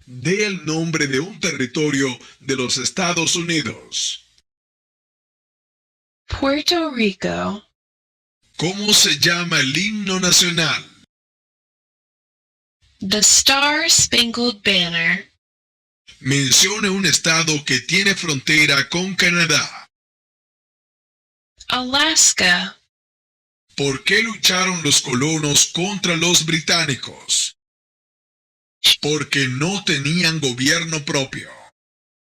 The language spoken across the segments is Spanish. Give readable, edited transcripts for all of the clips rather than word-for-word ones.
Dé el nombre de un territorio de los Estados Unidos. Puerto Rico. ¿Cómo se llama el himno nacional? The Star Spangled Banner. Mencione un estado que tiene frontera con Canadá. Alaska. ¿Por qué lucharon los colonos contra los británicos? Porque no tenían gobierno propio.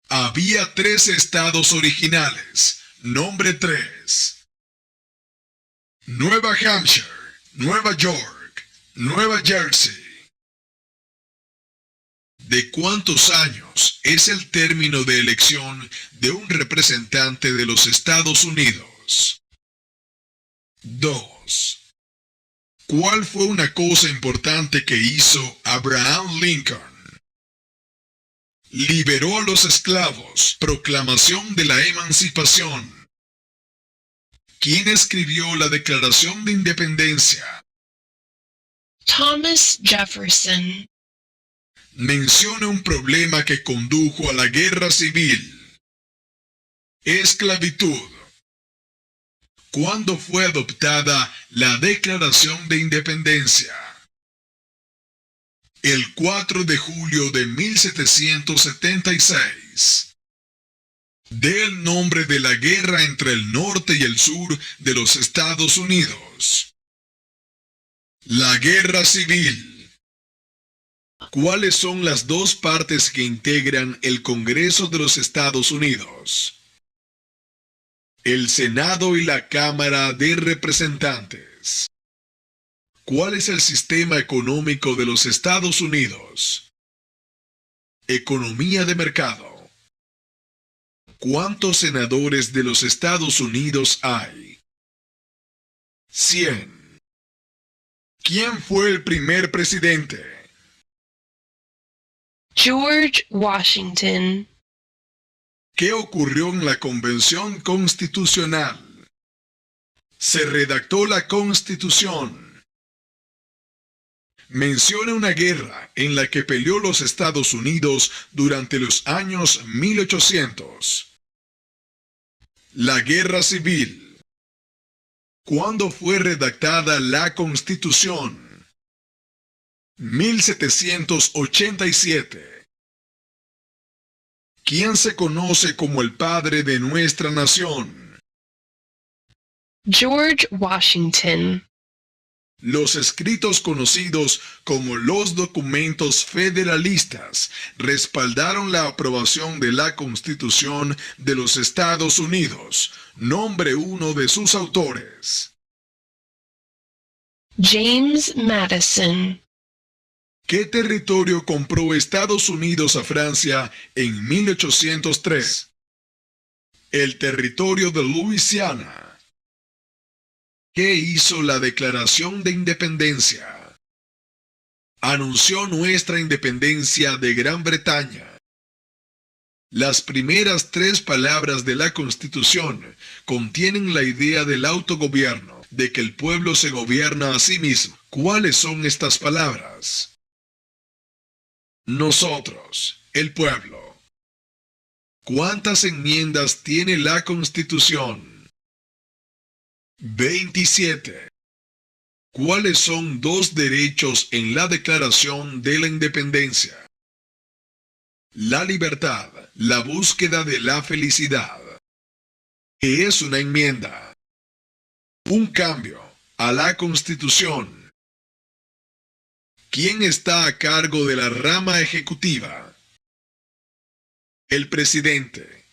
Había 3 estados originales. Nombre 3. Nueva Hampshire, Nueva York, Nueva Jersey. ¿De cuántos años es el término de elección de un representante de los Estados Unidos? 2. ¿Cuál fue una cosa importante que hizo Abraham Lincoln? Liberó a los esclavos. Proclamación de la Emancipación. ¿Quién escribió la Declaración de Independencia? Thomas Jefferson. Mencione un problema que condujo a la guerra civil. Esclavitud. ¿Cuándo fue adoptada la Declaración de Independencia? El 4 de julio de 1776. Dé el nombre de la guerra entre el norte y el sur de los Estados Unidos. La Guerra Civil. ¿Cuáles son las 2 partes que integran el Congreso de los Estados Unidos? El Senado y la Cámara de Representantes. ¿Cuál es el sistema económico de los Estados Unidos? Economía de mercado. ¿Cuántos senadores de los Estados Unidos hay? 100. ¿Quién fue el primer presidente? George Washington. ¿Qué ocurrió en la Convención Constitucional? Se redactó la Constitución. Menciona una guerra en la que peleó los Estados Unidos durante los años 1800. La Guerra Civil. ¿Cuándo fue redactada la Constitución? 1787. ¿Quién se conoce como el padre de nuestra nación? George Washington. Los escritos conocidos como los documentos federalistas respaldaron la aprobación de la Constitución de los Estados Unidos. Nombre uno de sus autores. James Madison. ¿Qué territorio compró Estados Unidos a Francia en 1803? El territorio de Luisiana. ¿Qué hizo la Declaración de Independencia? Anunció nuestra independencia de Gran Bretaña. Las primeras 3 palabras de la Constitución contienen la idea del autogobierno, de que el pueblo se gobierna a sí mismo. ¿Cuáles son estas palabras? Nosotros, el pueblo. ¿Cuántas enmiendas tiene la Constitución? 27. ¿Cuáles son 2 derechos en la Declaración de la Independencia? La libertad, la búsqueda de la felicidad. ¿Qué es una enmienda? Un cambio a la Constitución. ¿Quién está a cargo de la rama ejecutiva? El presidente.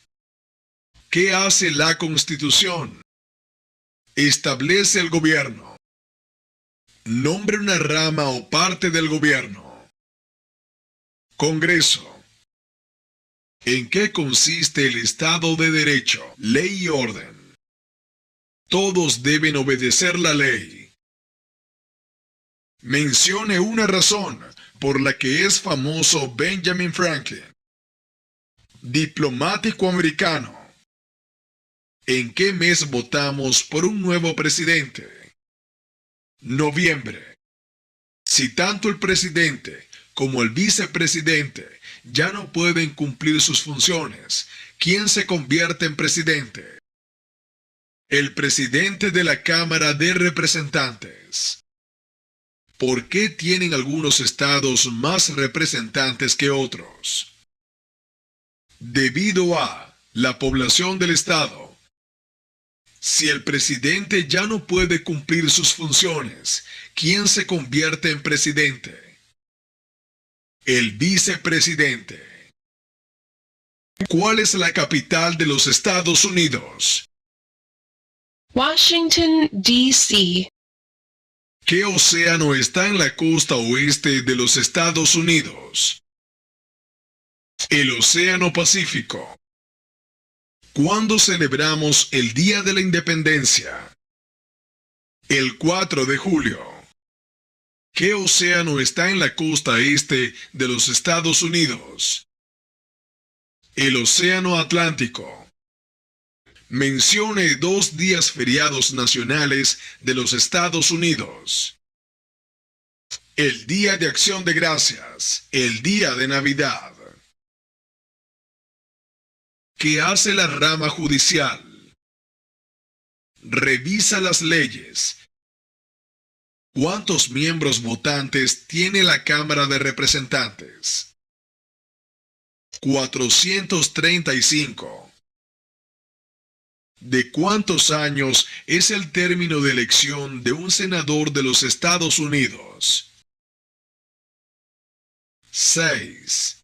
¿Qué hace la Constitución? Establece el gobierno. Nombre una rama o parte del gobierno. Congreso. ¿En qué consiste el Estado de Derecho, ley y orden? Todos deben obedecer la ley. Mencione una razón por la que es famoso Benjamin Franklin. Diplomático americano. ¿En qué mes votamos por un nuevo presidente? Noviembre. Si tanto el presidente como el vicepresidente ya no pueden cumplir sus funciones, ¿quién se convierte en presidente? El presidente de la Cámara de Representantes. ¿Por qué tienen algunos estados más representantes que otros? Debido a la población del estado. Si el presidente ya no puede cumplir sus funciones, ¿quién se convierte en presidente? El vicepresidente. ¿Cuál es la capital de los Estados Unidos? Washington, D.C. ¿Qué océano está en la costa oeste de los Estados Unidos? El Océano Pacífico. ¿Cuándo celebramos el Día de la Independencia? El 4 de julio. ¿Qué océano está en la costa este de los Estados Unidos? El Océano Atlántico. Mencione 2 días feriados nacionales de los Estados Unidos. El Día de Acción de Gracias, el Día de Navidad. ¿Qué hace la rama judicial? Revisa las leyes. ¿Cuántos miembros votantes tiene la Cámara de Representantes? 435. ¿De cuántos años es el término de elección de un senador de los Estados Unidos? 6.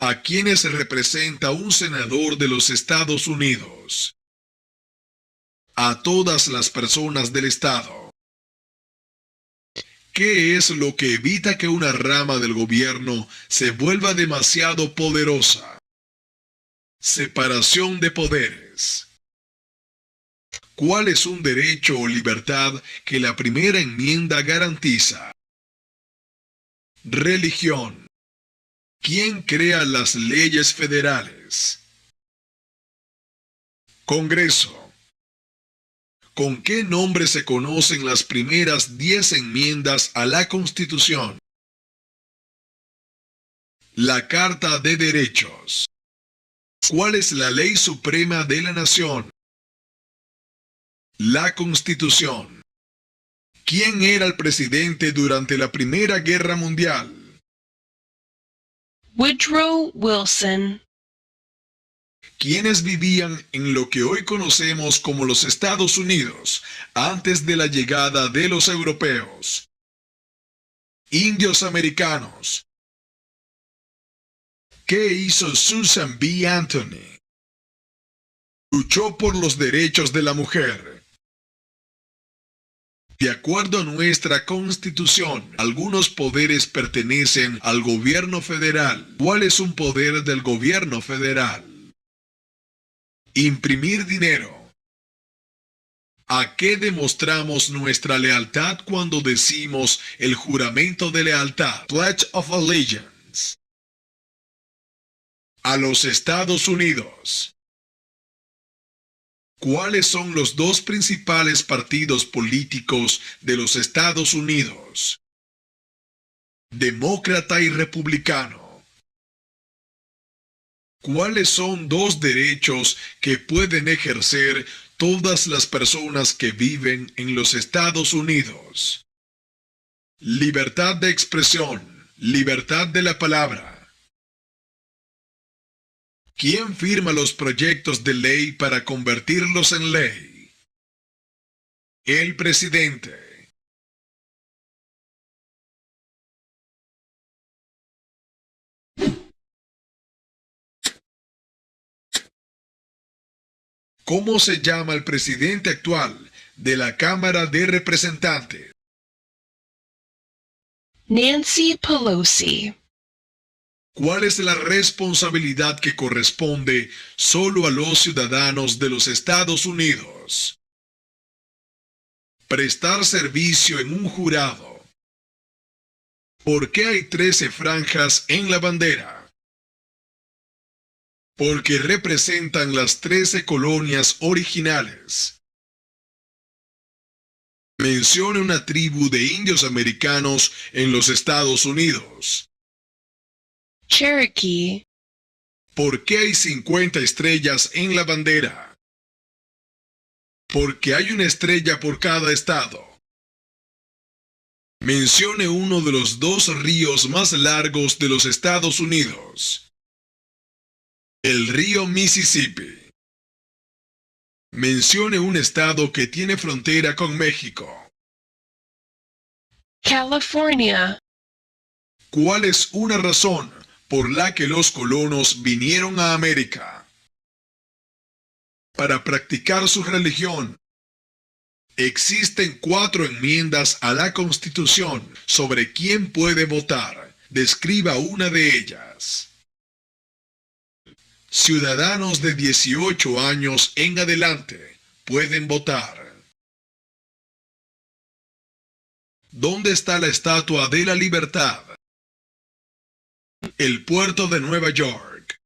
¿A quiénes representa un senador de los Estados Unidos? A todas las personas del Estado. ¿Qué es lo que evita que una rama del gobierno se vuelva demasiado poderosa? Separación de poderes. ¿Cuál es un derecho o libertad que la primera enmienda garantiza? Religión. ¿Quién crea las leyes federales? Congreso. ¿Con qué nombre se conocen las primeras 10 enmiendas a la Constitución? La Carta de Derechos. ¿Cuál es la ley suprema de la nación? La Constitución. ¿Quién era el presidente durante la Primera Guerra Mundial? Woodrow Wilson. ¿Quiénes vivían en lo que hoy conocemos como los Estados Unidos antes de la llegada de los europeos? Indios americanos. ¿Qué hizo Susan B. Anthony? Luchó por los derechos de la mujer. De acuerdo a nuestra Constitución, algunos poderes pertenecen al gobierno federal. ¿Cuál es un poder del gobierno federal? Imprimir dinero. ¿A qué demostramos nuestra lealtad cuando decimos el juramento de lealtad? Pledge of Allegiance. A los Estados Unidos. ¿Cuáles son los 2 principales partidos políticos de los Estados Unidos? Demócrata y republicano. ¿Cuáles son 2 derechos que pueden ejercer todas las personas que viven en los Estados Unidos? Libertad de expresión, libertad de la palabra. ¿Quién firma los proyectos de ley para convertirlos en ley? El presidente. ¿Cómo se llama el presidente actual de la Cámara de Representantes? Nancy Pelosi. ¿Cuál es la responsabilidad que corresponde solo a los ciudadanos de los Estados Unidos? Prestar servicio en un jurado. ¿Por qué hay 13 franjas en la bandera? Porque representan las 13 colonias originales. Mencione una tribu de indios americanos en los Estados Unidos. Cherokee. ¿Por qué hay 50 estrellas en la bandera? Porque hay una estrella por cada estado. Mencione uno de los dos ríos más largos de los Estados Unidos. El río Mississippi. Mencione un estado que tiene frontera con México. California. ¿Cuál es una razón por la que los colonos vinieron a América? Para practicar su religión. Existen 4 enmiendas a la Constitución sobre quién puede votar. Describa una de ellas. Ciudadanos de 18 años en adelante pueden votar. ¿Dónde está la Estatua de la Libertad? El puerto de Nueva York.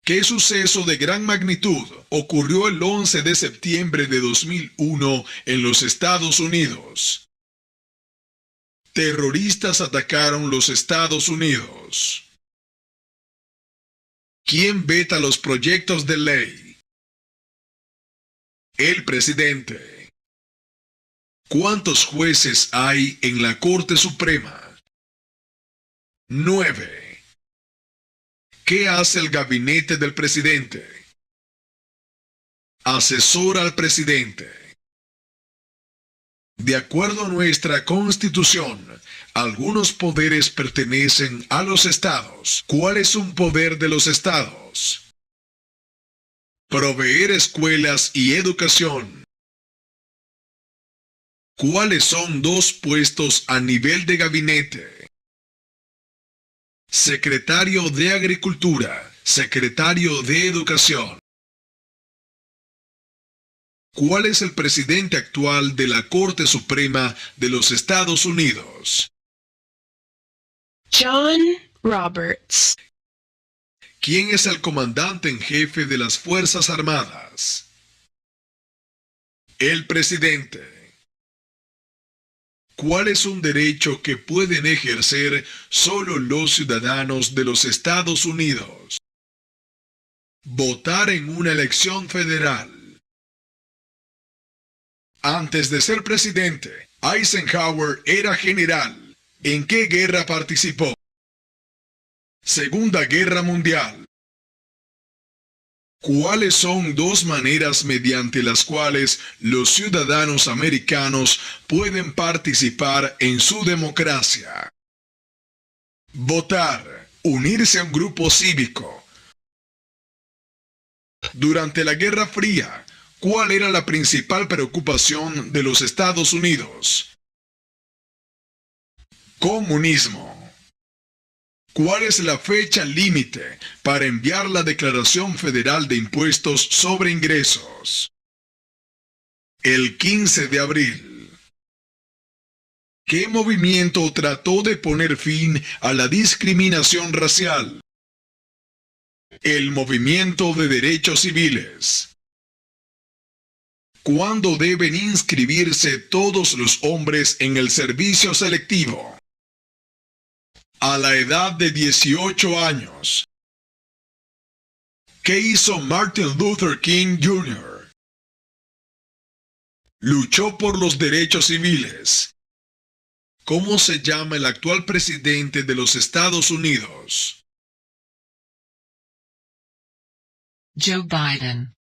¿Qué suceso de gran magnitud ocurrió el 11 de septiembre de 2001 en los Estados Unidos? Terroristas atacaron los Estados Unidos. ¿Quién veta los proyectos de ley? El presidente. ¿Cuántos jueces hay en la Corte Suprema? 9. ¿Qué hace el gabinete del presidente? Asesora al presidente. De acuerdo a nuestra Constitución, algunos poderes pertenecen a los estados. ¿Cuál es un poder de los estados? Proveer escuelas y educación. ¿Cuáles son 2 puestos a nivel de gabinete? Secretario de Agricultura, Secretario de Educación. ¿Cuál es el presidente actual de la Corte Suprema de los Estados Unidos? John Roberts. ¿Quién es el comandante en jefe de las Fuerzas Armadas? El presidente. ¿Cuál es un derecho que pueden ejercer solo los ciudadanos de los Estados Unidos? Votar en una elección federal. Antes de ser presidente, Eisenhower era general. ¿En qué guerra participó? Segunda Guerra Mundial. ¿Cuáles son 2 maneras mediante las cuales los ciudadanos americanos pueden participar en su democracia? Votar, unirse a un grupo cívico. Durante la Guerra Fría, ¿cuál era la principal preocupación de los Estados Unidos? Comunismo. ¿Cuál es la fecha límite para enviar la Declaración Federal de Impuestos sobre Ingresos? El 15 de abril. ¿Qué movimiento trató de poner fin a la discriminación racial? El Movimiento de Derechos Civiles. ¿Cuándo deben inscribirse todos los hombres en el servicio selectivo? A la edad de 18 años. ¿Qué hizo Martin Luther King Jr.? Luchó por los derechos civiles. ¿Cómo se llama el actual presidente de los Estados Unidos? Joe Biden.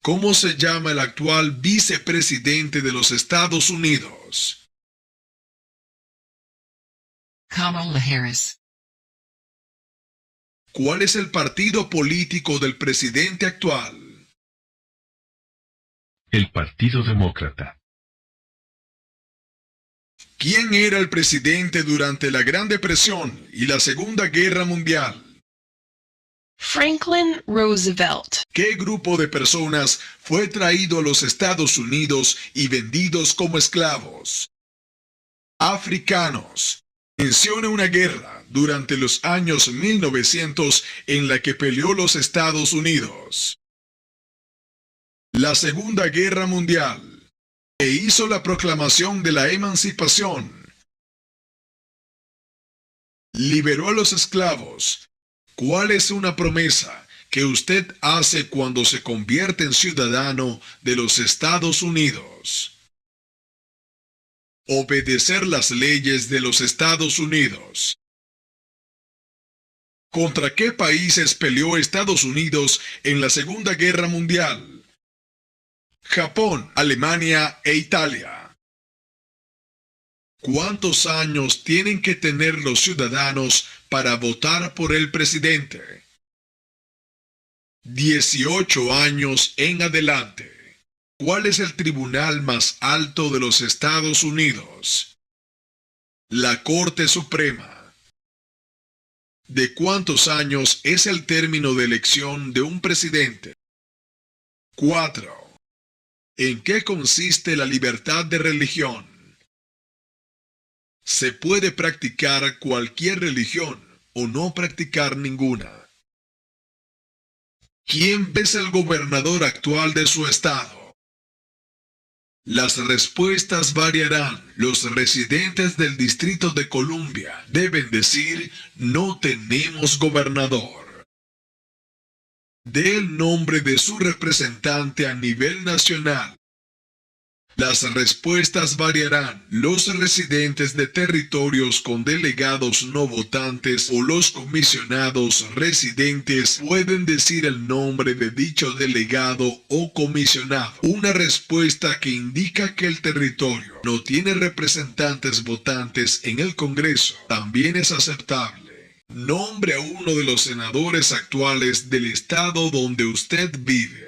¿Cómo se llama el actual vicepresidente de los Estados Unidos? Kamala Harris. ¿Cuál es el partido político del presidente actual? El Partido Demócrata. ¿Quién era el presidente durante la Gran Depresión y la Segunda Guerra Mundial? Franklin Roosevelt. ¿Qué grupo de personas fue traído a los Estados Unidos y vendidos como esclavos? Africanos. Menciona una guerra durante los años 1900 en la que peleó los Estados Unidos. La Segunda Guerra Mundial. E hizo la proclamación de la emancipación. Liberó a los esclavos. ¿Cuál es una promesa que usted hace cuando se convierte en ciudadano de los Estados Unidos? Obedecer las leyes de los Estados Unidos. ¿Contra qué países peleó Estados Unidos en la Segunda Guerra Mundial? Japón, Alemania e Italia. ¿Cuántos años tienen que tener los ciudadanos para votar por el presidente? 18 años en adelante. ¿Cuál es el tribunal más alto de los Estados Unidos? La Corte Suprema. ¿De cuántos años es el término de elección de un presidente? 4. ¿En qué consiste la libertad de religión? Se puede practicar cualquier religión o no practicar ninguna. ¿Quién es el gobernador actual de su estado? Las respuestas variarán. Los residentes del Distrito de Columbia deben decir: no tenemos gobernador. Dé el nombre de su representante a nivel nacional. Las respuestas variarán. Los residentes de territorios con delegados no votantes o los comisionados residentes pueden decir el nombre de dicho delegado o comisionado. Una respuesta que indica que el territorio no tiene representantes votantes en el Congreso también es aceptable. Nombre a uno de los senadores actuales del estado donde usted vive.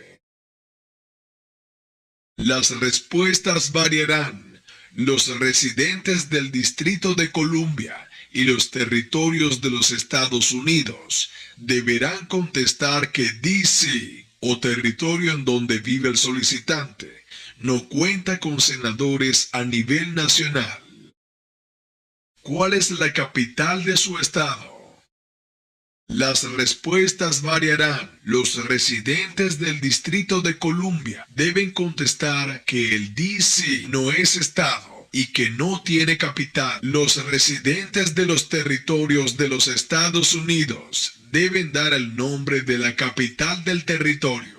Las respuestas variarán. Los residentes del Distrito de Columbia y los territorios de los Estados Unidos deberán contestar que D.C. o territorio en donde vive el solicitante no cuenta con senadores a nivel nacional. ¿Cuál es la capital de su estado? Las respuestas variarán. Los residentes del Distrito de Columbia deben contestar que el D.C. no es estado y que no tiene capital. Los residentes de los territorios de los Estados Unidos deben dar el nombre de la capital del territorio.